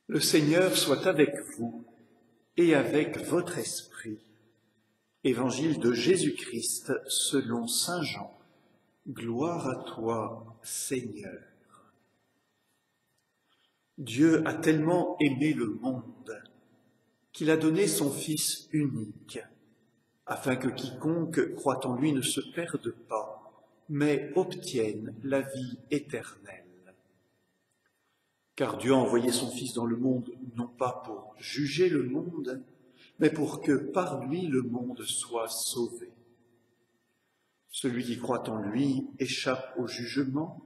Le Seigneur soit avec vous et avec votre esprit. Évangile de Jésus-Christ selon saint Jean. Gloire à toi, Seigneur. Dieu a tellement aimé le monde qu'il a donné son Fils unique, afin que quiconque croit en lui ne se perde pas, mais obtienne la vie éternelle. Car Dieu a envoyé son Fils dans le monde, non pas pour juger le monde, mais pour que par lui le monde soit sauvé. Celui qui croit en lui échappe au jugement,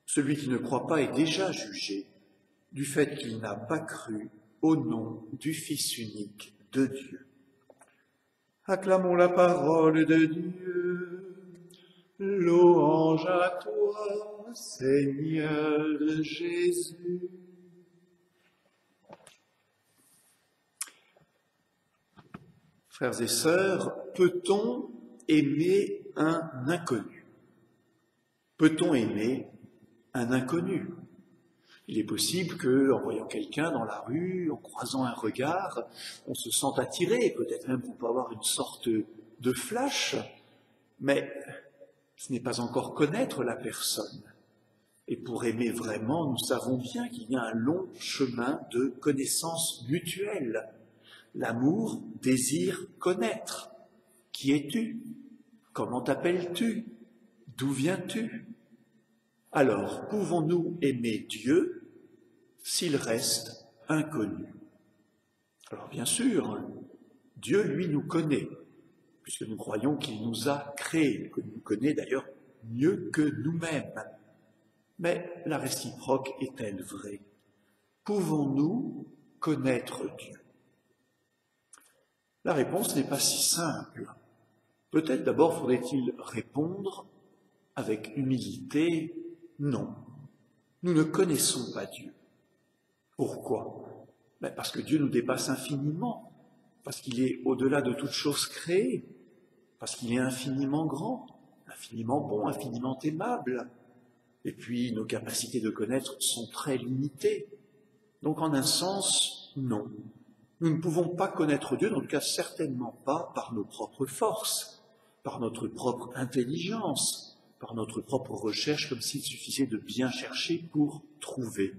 celui qui ne croit pas est déjà jugé, du fait qu'il n'a pas cru au nom du Fils unique de Dieu. Acclamons la parole de Dieu. Louange à toi, Seigneur Jésus. Frères et sœurs, peut-on aimer un inconnu? Peut-on aimer un inconnu? Il est possible qu'en voyant quelqu'un dans la rue, en croisant un regard, on se sente attiré, peut-être même qu'on peut avoir une sorte de flash, mais ce n'est pas encore connaître la personne. Et pour aimer vraiment, nous savons bien qu'il y a un long chemin de connaissance mutuelle. L'amour désire connaître. Qui es-tu? Comment t'appelles-tu? D'où viens-tu? Alors, pouvons-nous aimer Dieu s'il reste inconnu? Alors bien sûr, Dieu, lui, nous connaît, puisque nous croyons qu'il nous a créés, que nous connaît d'ailleurs mieux que nous-mêmes. Mais la réciproque est-elle vraie? Pouvons-nous connaître Dieu? La réponse n'est pas si simple. Peut-être d'abord faudrait-il répondre avec humilité, non. Nous ne connaissons pas Dieu. Pourquoi? Parce que Dieu nous dépasse infiniment, parce qu'il est au-delà de toute chose créée, parce qu'il est infiniment grand, infiniment bon, infiniment aimable. Et puis nos capacités de connaître sont très limitées. Donc en un sens, non. Nous ne pouvons pas connaître Dieu, en tout cas certainement pas par nos propres forces, par notre propre intelligence, par notre propre recherche, comme s'il suffisait de bien chercher pour trouver.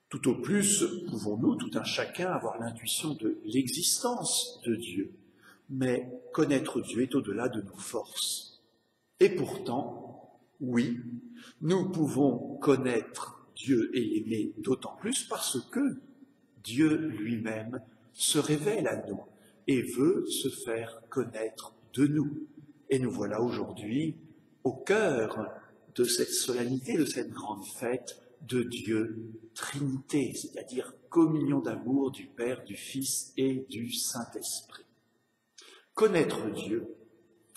Tout au plus, pouvons-nous, tout un chacun, avoir l'intuition de l'existence de Dieu, mais connaître Dieu est au-delà de nos forces. Et pourtant, oui, nous pouvons connaître Dieu et l'aimer d'autant plus parce que Dieu lui-même se révèle à nous et veut se faire connaître de nous. Et nous voilà aujourd'hui au cœur de cette solennité, de cette grande fête de Dieu Trinité, c'est-à-dire communion d'amour du Père, du Fils et du Saint-Esprit. Connaître Dieu,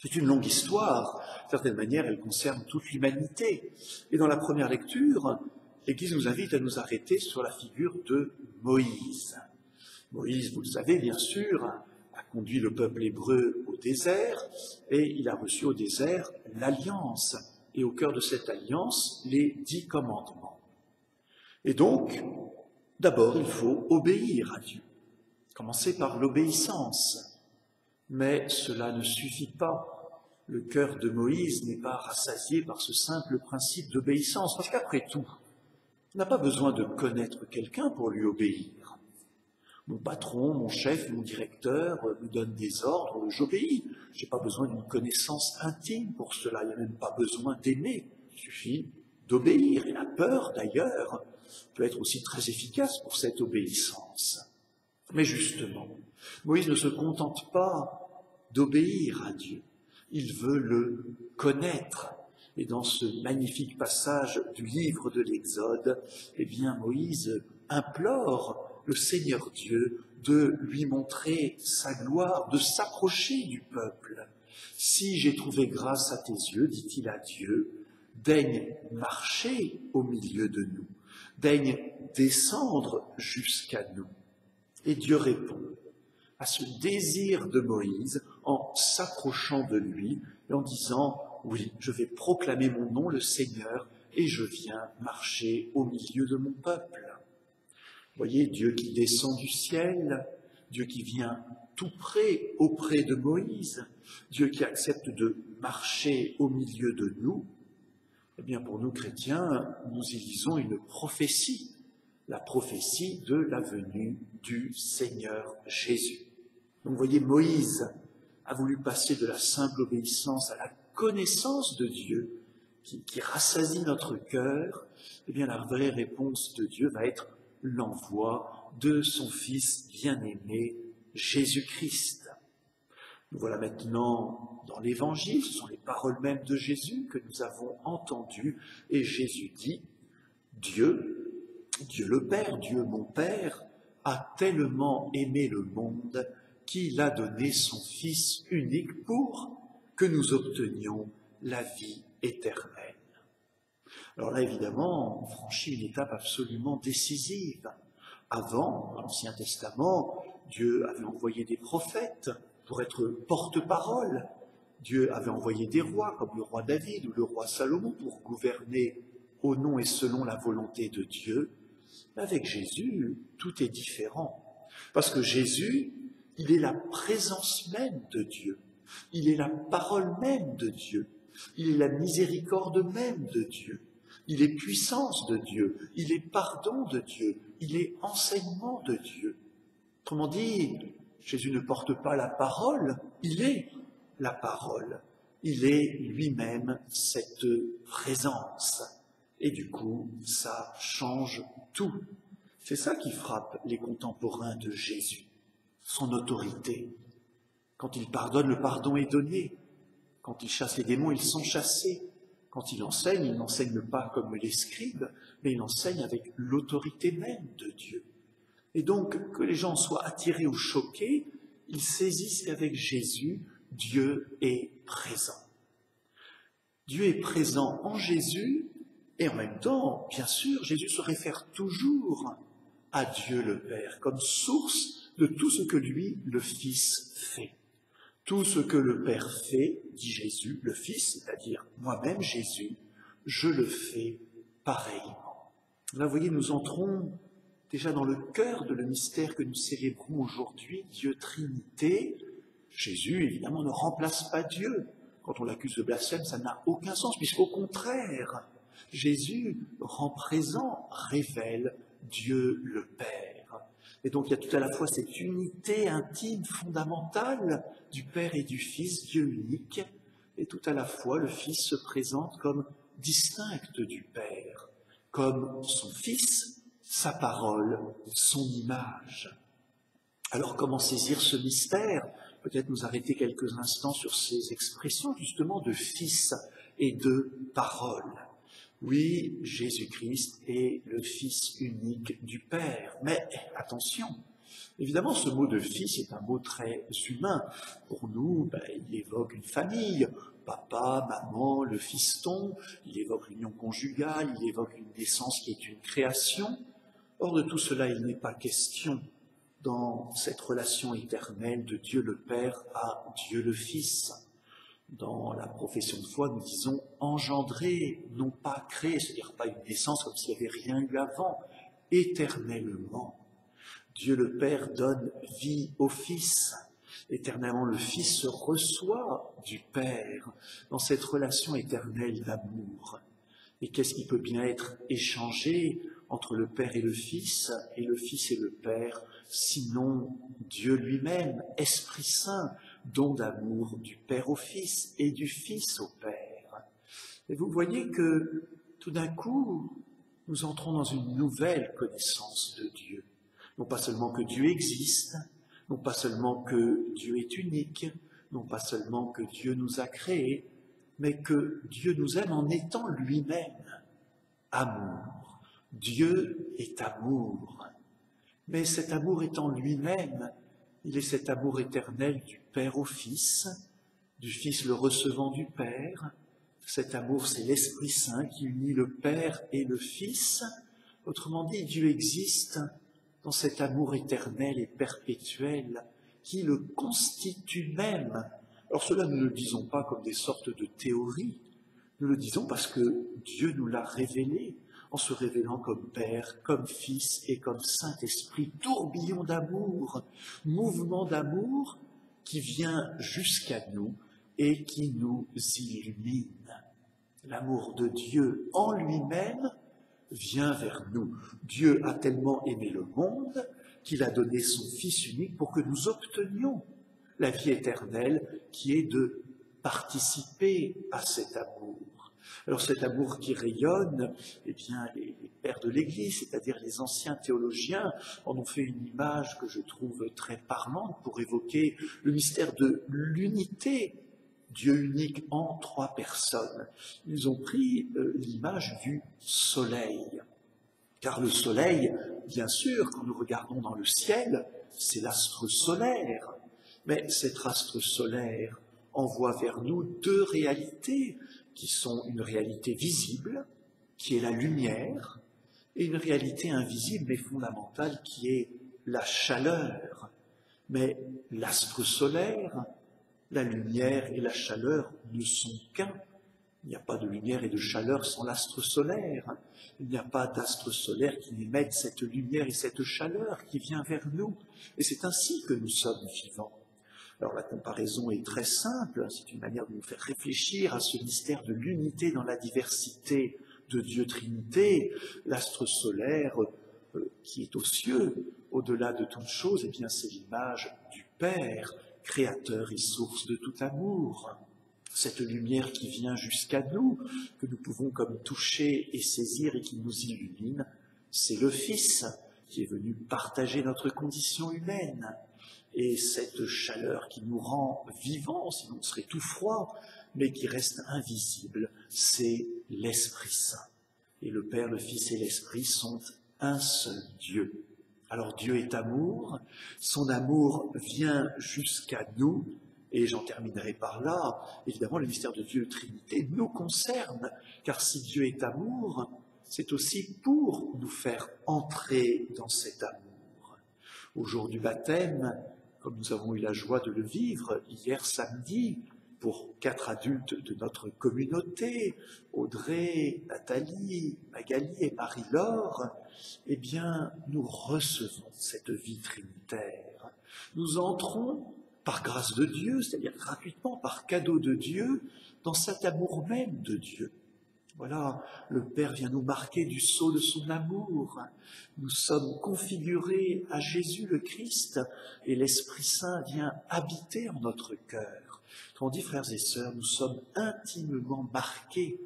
c'est une longue histoire. D'une certaine manière, elle concerne toute l'humanité. Et dans la première lecture, l'Église nous invite à nous arrêter sur la figure de Moïse. Moïse, vous le savez bien sûr, a conduit le peuple hébreu au désert et il a reçu au désert l'alliance. Et au cœur de cette alliance, les 10 commandements. Et donc, d'abord, il faut obéir à Dieu. Commencer par l'obéissance. Mais cela ne suffit pas. Le cœur de Moïse n'est pas rassasié par ce simple principe d'obéissance. Parce qu'après tout, on n'a pas besoin de connaître quelqu'un pour lui obéir. Mon patron, mon chef, mon directeur me donne des ordres, j'obéis. Je n'ai pas besoin d'une connaissance intime pour cela. Il n'y a même pas besoin d'aimer. Il suffit d'obéir. Et la peur, d'ailleurs, peut être aussi très efficace pour cette obéissance. Mais justement, Moïse ne se contente pas d'obéir à Dieu. Il veut le connaître. Et dans ce magnifique passage du livre de l'Exode, eh bien, Moïse implore le Seigneur Dieu de lui montrer sa gloire, de s'approcher du peuple. Si j'ai trouvé grâce à tes yeux, dit-il à Dieu, daigne marcher au milieu de nous, daigne descendre jusqu'à nous. Et Dieu répond à ce désir de Moïse en s'approchant de lui et en disant « Oui, je vais proclamer mon nom, le Seigneur, et je viens marcher au milieu de mon peuple. » Voyez, Dieu qui descend du ciel, Dieu qui vient tout près, auprès de Moïse, Dieu qui accepte de marcher au milieu de nous. Eh bien, pour nous chrétiens, nous y lisons une prophétie, la prophétie de la venue du Seigneur Jésus. Donc, vous voyez, Moïse a voulu passer de la simple obéissance à la connaissance de Dieu, qui rassasie notre cœur. Eh bien, la vraie réponse de Dieu va être l'envoi de son Fils bien-aimé, Jésus-Christ. Nous voilà maintenant dans l'Évangile, ce sont les paroles mêmes de Jésus que nous avons entendues, et Jésus dit, Dieu le Père, Dieu mon Père, a tellement aimé le monde qu'il a donné son Fils unique pour que nous obtenions la vie éternelle. Alors là, évidemment, on franchit une étape absolument décisive. Avant, dans l'Ancien Testament, Dieu avait envoyé des prophètes pour être porte-parole. Dieu avait envoyé des rois, comme le roi David ou le roi Salomon, pour gouverner au nom et selon la volonté de Dieu. Mais avec Jésus, tout est différent. Parce que Jésus, il est la présence même de Dieu. Il est la parole même de Dieu. Il est la miséricorde même de Dieu. Il est puissance de Dieu. Il est pardon de Dieu. Il est enseignement de Dieu. Autrement dit, Jésus ne porte pas la parole, il est la parole. Il est lui-même cette présence. Et du coup, ça change tout. C'est ça qui frappe les contemporains de Jésus, son autorité. Quand il pardonne, le pardon est donné. Quand il chasse les démons, ils sont chassés. Quand il n'enseigne pas comme les scribes, mais il enseigne avec l'autorité même de Dieu. Et donc, que les gens soient attirés ou choqués, ils saisissent qu'avec Jésus, Dieu est présent. Dieu est présent en Jésus, et en même temps, bien sûr, Jésus se réfère toujours à Dieu le Père, comme source de tout ce que lui, le Fils, fait. Tout ce que le Père fait, dit Jésus, le Fils, c'est-à-dire moi-même, Jésus, je le fais pareillement. Là, vous voyez, nous entrons déjà dans le cœur de le mystère que nous célébrons aujourd'hui, Dieu Trinité. Jésus, évidemment, ne remplace pas Dieu. Quand on l'accuse de blasphème, ça n'a aucun sens, puisqu'au contraire, Jésus rend présent, révèle Dieu le Père. Et donc il y a tout à la fois cette unité intime, fondamentale du Père et du Fils, Dieu unique, et tout à la fois le Fils se présente comme distinct du Père, comme son Fils, sa parole, son image. Alors comment saisir ce mystère? Peut-être nous arrêter quelques instants sur ces expressions justement de Fils et de parole. Oui, Jésus-Christ est le Fils unique du Père. Mais attention, évidemment, ce mot de fils est un mot très humain. Pour nous, il évoque une famille, papa, maman, le fiston, il évoque l'union conjugale, il évoque une naissance qui est une création. Or, de tout cela, il n'est pas question dans cette relation éternelle de Dieu le Père à Dieu le Fils. Dans la profession de foi, nous disons engendrer, non pas créer, c'est-à-dire pas une naissance comme s'il n'y avait rien eu avant, éternellement. Dieu le Père donne vie au Fils. Éternellement, le Fils se reçoit du Père dans cette relation éternelle d'amour. Et qu'est-ce qui peut bien être échangé entre le Père et le Fils et le Père, sinon Dieu lui-même, Esprit Saint, don d'amour du Père au Fils et du Fils au Père. Et vous voyez que tout d'un coup, nous entrons dans une nouvelle connaissance de Dieu. Non pas seulement que Dieu existe, non pas seulement que Dieu est unique, non pas seulement que Dieu nous a créés, mais que Dieu nous aime en étant lui-même amour. Dieu est amour. Mais cet amour étant lui-même, il est cet amour éternel du Père au Fils, du Fils le recevant du Père. Cet amour, c'est l'Esprit Saint qui unit le Père et le Fils. Autrement dit, Dieu existe dans cet amour éternel et perpétuel qui le constitue même. Alors cela, nous ne le disons pas comme des sortes de théories, nous le disons parce que Dieu nous l'a révélé en se révélant comme Père, comme Fils et comme Saint-Esprit, tourbillon d'amour, mouvement d'amour qui vient jusqu'à nous et qui nous illumine. L'amour de Dieu en lui-même vient vers nous. Dieu a tellement aimé le monde qu'il a donné son Fils unique pour que nous obtenions la vie éternelle qui est de participer à cet amour. Alors cet amour qui rayonne, eh bien, les pères de l'Église, c'est-à-dire les anciens théologiens, en ont fait une image que je trouve très parlante pour évoquer le mystère de l'unité, Dieu unique en trois personnes. Ils ont pris l'image du soleil. Car le soleil, bien sûr, quand nous regardons dans le ciel, c'est l'astre solaire. Mais cet astre solaire envoie vers nous deux réalités qui sont une réalité visible, qui est la lumière, et une réalité invisible mais fondamentale qui est la chaleur. Mais l'astre solaire, la lumière et la chaleur ne sont qu'un. Il n'y a pas de lumière et de chaleur sans l'astre solaire. Il n'y a pas d'astre solaire qui émette cette lumière et cette chaleur qui vient vers nous. Et c'est ainsi que nous sommes vivants. Alors la comparaison est très simple, c'est une manière de nous faire réfléchir à ce mystère de l'unité dans la diversité de Dieu Trinité. L'astre solaire qui est aux cieux, au-delà de toute chose, eh bien c'est l'image du Père, créateur et source de tout amour. Cette lumière qui vient jusqu'à nous, que nous pouvons comme toucher et saisir et qui nous illumine, c'est le Fils qui est venu partager notre condition humaine. Et cette chaleur qui nous rend vivants, sinon on serait tout froid, mais qui reste invisible, c'est l'Esprit Saint. Et le Père, le Fils et l'Esprit sont un seul Dieu. Alors Dieu est amour, son amour vient jusqu'à nous, et j'en terminerai par là. Évidemment, le mystère de Dieu Trinité nous concerne, car si Dieu est amour, c'est aussi pour nous faire entrer dans cet amour. Au jour du baptême, comme nous avons eu la joie de le vivre hier samedi, pour 4 adultes de notre communauté, Audrey, Nathalie, Magali et Marie-Laure, eh bien, nous recevons cette vie trinitaire. Nous entrons par grâce de Dieu, c'est-à-dire gratuitement, par cadeau de Dieu, dans cet amour même de Dieu. Voilà, le Père vient nous marquer du sceau de son amour. Nous sommes configurés à Jésus le Christ et l'Esprit Saint vient habiter en notre cœur. Autrement dit, frères et sœurs, nous sommes intimement marqués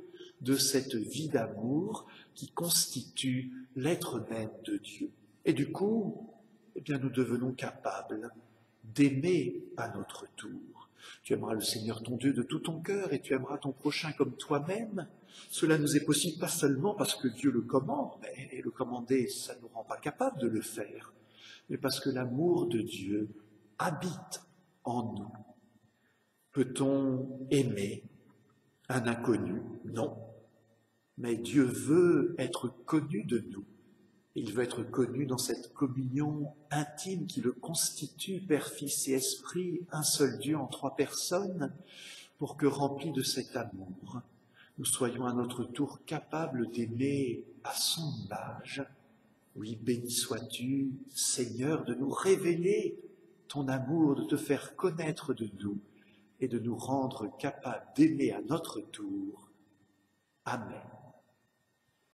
de cette vie d'amour qui constitue l'être même de Dieu. Et du coup, eh bien, nous devenons capables d'aimer à notre tour. Tu aimeras le Seigneur ton Dieu de tout ton cœur et tu aimeras ton prochain comme toi-même. Cela nous est possible pas seulement parce que Dieu le commande, mais le commander, ça ne nous rend pas capables de le faire, mais parce que l'amour de Dieu habite en nous. Peut-on aimer un inconnu? Non. Mais Dieu veut être connu de nous. Il veut être connu dans cette communion intime qui le constitue, Père, Fils et Esprit, un seul Dieu en 3 personnes, pour que, remplis de cet amour, nous soyons à notre tour capables d'aimer à son image. Oui, béni sois-tu, Seigneur, de nous révéler ton amour, de te faire connaître de nous et de nous rendre capables d'aimer à notre tour. Amen.